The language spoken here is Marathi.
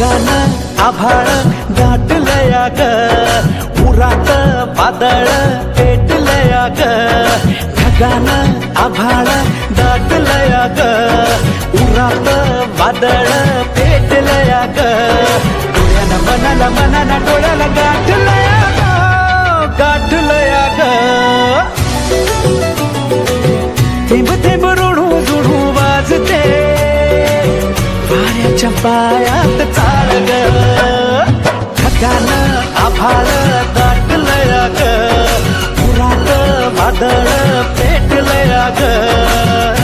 ढगानं आभाळ दाटलया ग, उरात वादळ पेटलया ग. ढगानं आभाळ दाटलया ग, उरात वादळ पेटलया ग. डोळ्यानं मनाला मनाला डोळ्याला गाठलया ग, गाठलया ग. थेंब थेंब ऋणू जुणू वाजते वाऱ्याच्या पायात चाळ ग. ढगानं आभाळ दाटलया ग, उरात वादळ पेटलया ग.